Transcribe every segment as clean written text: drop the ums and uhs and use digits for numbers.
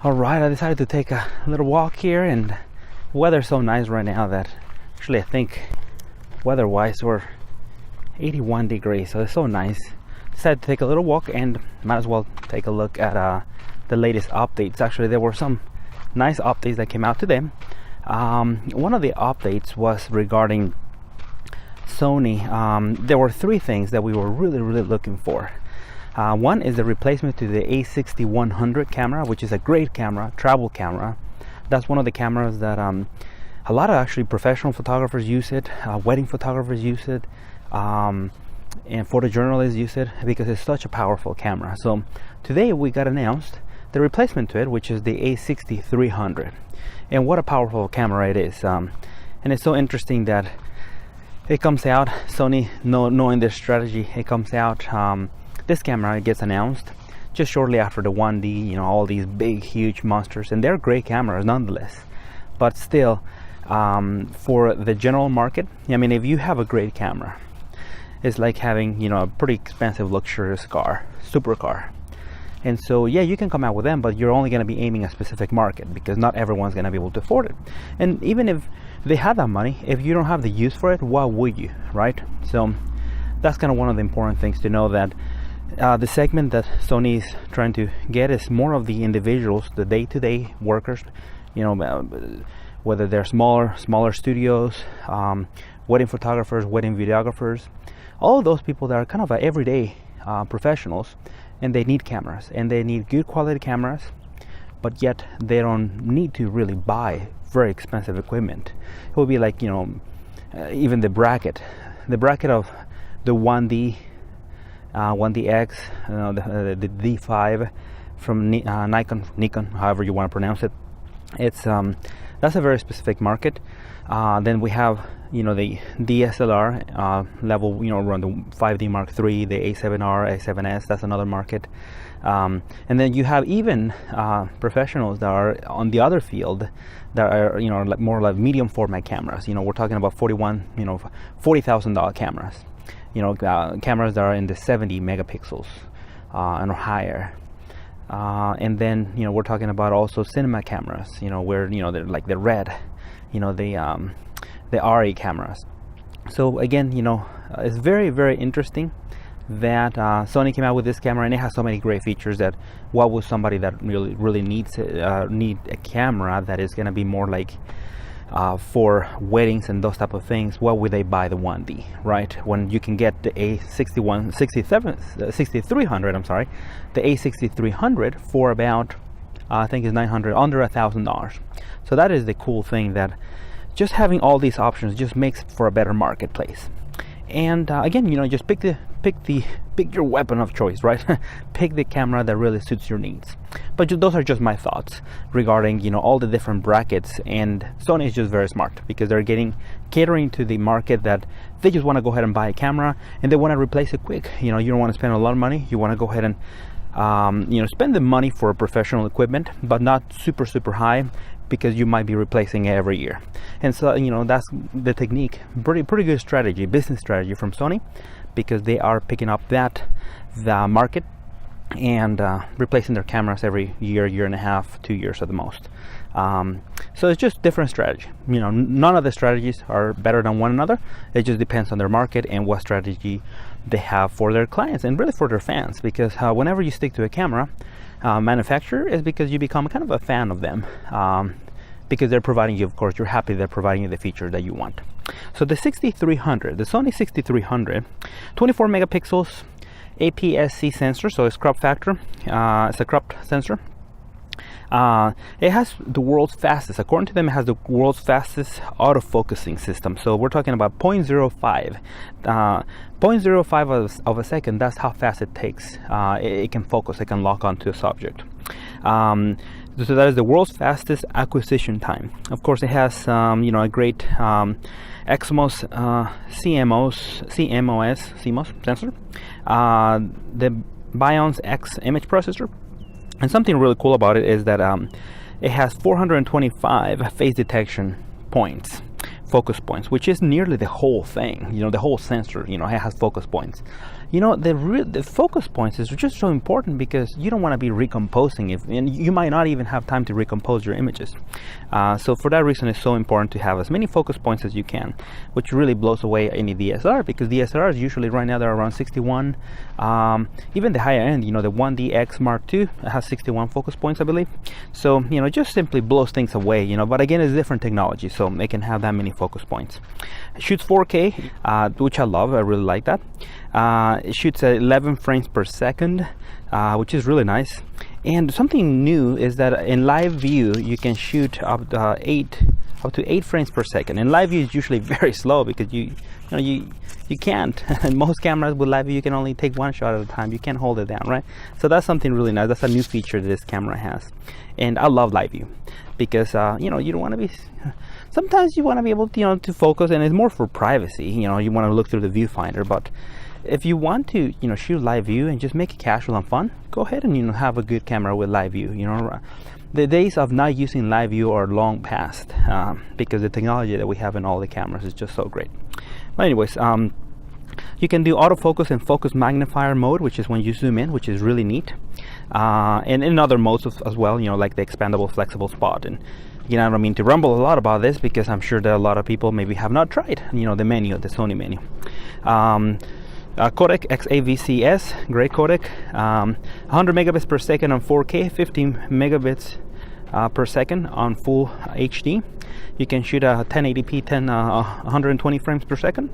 All right, I decided to take a little walk here, and weather's so nice right now that actually I think weather-wise we're 81 degrees, so it's so nice. Decided to take a little walk and might as well take a look at the latest updates. Actually, there were some nice updates that came out today. One of the updates was regarding Sony. There were three things that we were really looking for. One is the replacement to the A6100 camera, which is a great camera, travel camera. That's one of the cameras that a lot of actually professional photographers use it, wedding photographers use it, and photojournalists use it because it's such a powerful camera. So today we got announced the replacement to it, which is the A6300. And what a powerful camera it is. And it's so interesting that it comes out, Sony knowing their strategy, it comes out, this camera gets announced just shortly after the 1D, you know, all these big huge monsters, and they're great cameras nonetheless. But still, for the general market, I mean, if you have a great camera, it's like having, you know, a pretty expensive luxurious car, supercar. And so yeah, you can come out with them, but you're only going to be aiming a specific market because not everyone's going to be able to afford it. And even if they have that money, if you don't have the use for it, why would you, right? So that's kind of one of the important things to know, that the segment that Sony is trying to get is more of the individuals, the day-to-day workers, you know, whether they're smaller studios, wedding photographers, wedding videographers, all of those people that are kind of everyday professionals, and they need cameras, and they need good quality cameras, but yet they don't need to really buy very expensive equipment. It would be like, you know, even the bracket of the 1D, 1DX, the D5 from Nikon, however you want to pronounce it. It's that's a very specific market. Then we have, you know, the DSLR level, you know, around the 5D Mark III, the A7R, A7S. That's another market. And then you have even professionals that are on the other field that are, you know, like more like medium format cameras. You know, we're talking about $40,000 cameras. You know, cameras that are in the 70 megapixels and higher. And then, you know, we're talking about also cinema cameras, you know, where, you know, they're like the red, you know, the RE cameras. So again, you know, it's very interesting that Sony came out with this camera, and it has so many great features that what would somebody that really needs need a camera that is going to be more like for weddings and those type of things, what would they buy the 1D, right? When you can get the A6300, I'm sorry, the A6300 for about I think it's $900, under $1,000. So that is the cool thing, that just having all these options just makes for a better marketplace. And again, you know, just pick your weapon of choice, right? Pick the camera that really suits your needs. But those are just my thoughts regarding, you know, all the different brackets. And Sony is just very smart because they're catering to the market that they just want to go ahead and buy a camera and they want to replace it quick. You know, you don't want to spend a lot of money. You want to go ahead and you know, spend the money for professional equipment, but not super high, because you might be replacing it every year. And so, you know, that's the technique. Pretty good strategy, business strategy from Sony, because they are picking up the market and replacing their cameras every year and a half, 2 years at the most. So it's just different strategy. You know, none of the strategies are better than one another. It just depends on their market and what strategy they have for their clients and really for their fans. Because whenever you stick to a camera manufacturer, is because you become kind of a fan of them, because they're providing you, of course, you're happy they're providing you the feature that you want. So the 6300, the Sony 6300, 24 megapixels APS-C sensor, so it's crop factor, it's a cropped sensor. It has the world's fastest, according to them, it has the world's fastest autofocusing system. So we're talking about 0.05 of a second. That's how fast it takes. It can focus, it can lock onto a subject. So that is the world's fastest acquisition time. Of course, it has you know, a great XMOS CMOS sensor, the Bion's X image processor. And something really cool about it is that it has 425 face detection points focus points, which is nearly the whole thing. You know, the whole sensor, you know, it has focus points. You know, the focus points is just so important because you don't want to be recomposing it, and you might not even have time to recompose your images. So for that reason, it's so important to have as many focus points as you can, which really blows away any DSLR, because DSLRs usually right now they're around 61. Even the higher end, you know, the 1DX Mark II has 61 focus points, I believe. So, you know, it just simply blows things away, you know, but again, it's different technology, so they can have that many focus points. It shoots 4K, which I love. I really like that. It shoots at 11 frames per second, which is really nice. And something new is that in live view you can shoot up to 8 frames per second. And live view is usually very slow because you can't. And most cameras with live view, you can only take one shot at a time. You can't hold it down, right? So that's something really nice. That's a new feature that this camera has. And I love live view because you know, you don't want to be. Sometimes you want to be able to, you know, to focus, and it's more for privacy. You know, you want to look through the viewfinder, but if you want to, you know, shoot live view and just make it casual and fun, go ahead and, you know, have a good camera with live view. You know, the days of not using live view are long past, because the technology that we have in all the cameras is just so great. But anyways, you can do autofocus and focus magnifier mode, which is when you zoom in, which is really neat. And in other modes as well, you know, like the expandable flexible spot. And you know, I don't mean to rumble a lot about this because I'm sure that a lot of people maybe have not tried, you know, the menu, the Sony menu. Codec XAVCS, great codec, 100 megabits per second on 4K, 15 megabits per second on full HD. You can shoot a 1080p, 120 frames per second.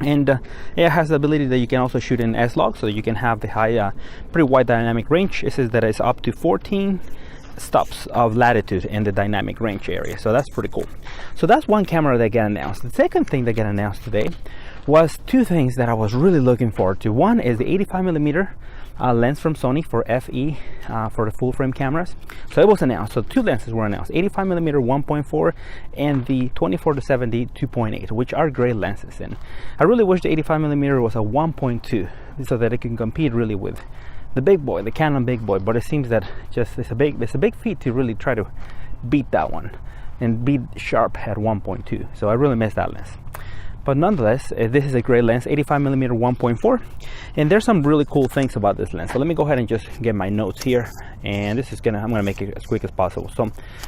And it has the ability that you can also shoot in S-Log, so you can have the high, pretty wide dynamic range. It says that it's up to 14 stops of latitude in the dynamic range area, so that's pretty cool. So that's one camera that got announced. The second thing that got announced today was two things that I was really looking forward to. One is the 85mm lens from Sony for FE, for the full frame cameras. So it was announced. So two lenses were announced: 85mm 1.4 and the 24-70 2.8, which are great lenses. And I really wish the 85mm was a 1.2 so that it can compete really with the big boy, the Canon big boy. But it seems that just it's a big feat to really try to beat that one and beat sharp at 1.2. So I really miss that lens. But nonetheless, this is a great lens, 85mm 1.4, and there's some really cool things about this lens. So let me go ahead and just get my notes here, and this is I'm gonna make it as quick as possible. So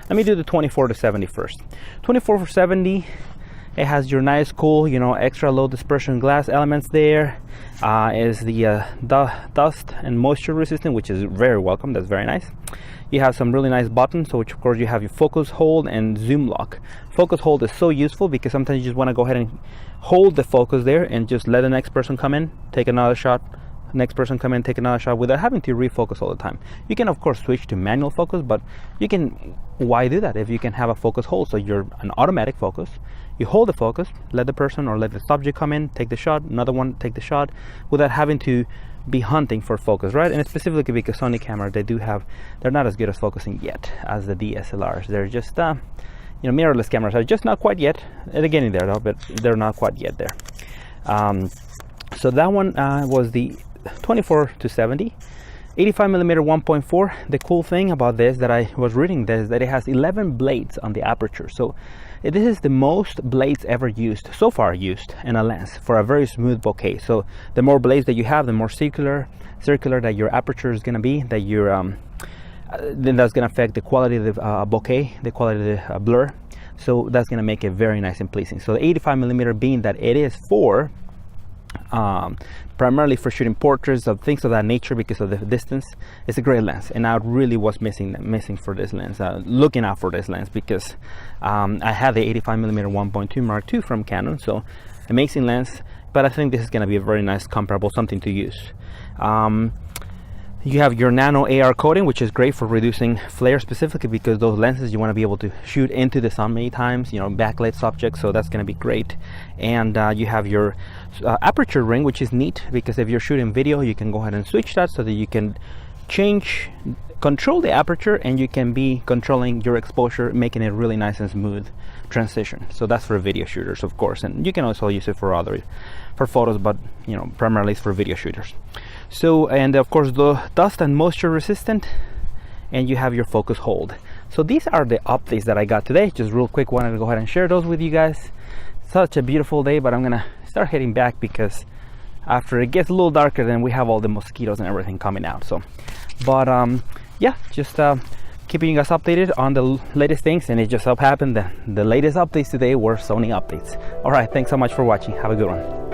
let me do the 24-70 first. 24-70, it has your nice, cool, you know, extra low dispersion glass elements there. Is the dust and moisture resistant, which is very welcome. That's very nice. You have some really nice buttons, so which of course you have your focus hold and zoom lock. Focus hold is so useful because sometimes you just want to go ahead and hold the focus there and just let the next person come in, take another shot, next person come in, take another shot, without having to refocus all the time. You can of course switch to manual focus, but you can, why do that if you can have a focus hold? So you're an automatic focus, you hold the focus, let the person or let the subject come in, take the shot, another one, take the shot, without having to be hunting for focus, right? And specifically because Sony camera, they're not as good as focusing yet as the DSLRs. They're just you know, mirrorless cameras are just not quite yet. They're getting there though, but they're not quite yet there. So that one was the 24-70, 85mm 1.4. The cool thing about this that I was reading this is that it has 11 blades on the aperture. So this is the most blades ever used, so far used in a lens for a very smooth bokeh. So the more blades that you have, the more circular that your aperture is going to be, that your then that's going to affect the quality of the bokeh, the quality of the blur. So that's going to make it very nice and pleasing. So the 85mm, being that it is for primarily for shooting portraits of things of that nature because of the distance, it's a great lens. And I really was missing for this lens, looking out for this lens, because I had the 85mm 1.2 Mark II from Canon, so amazing lens. But I think this is going to be a very nice comparable, something to use. You have your nano AR coating, which is great for reducing flare, specifically because those lenses you want to be able to shoot into the sun many times, you know, backlit subjects, so that's going to be great. And you have your aperture ring, which is neat because if you're shooting video, you can go ahead and switch that so that you can control the aperture, and you can be controlling your exposure, making it really nice and smooth transition. So that's for video shooters, of course, and you can also use it for photos, but you know, primarily it's for video shooters. So, and of course the dust and moisture resistant, and you have your focus hold. So these are the updates that I got today. Just real quick, wanted to go ahead and share those with you guys. Such a beautiful day, but I'm gonna start heading back because after it gets a little darker, then we have all the mosquitoes and everything coming out. So, but yeah, just keeping you guys updated on the latest things, and it just so happened that the latest updates today were Sony updates. All right, thanks so much for watching. Have a good one.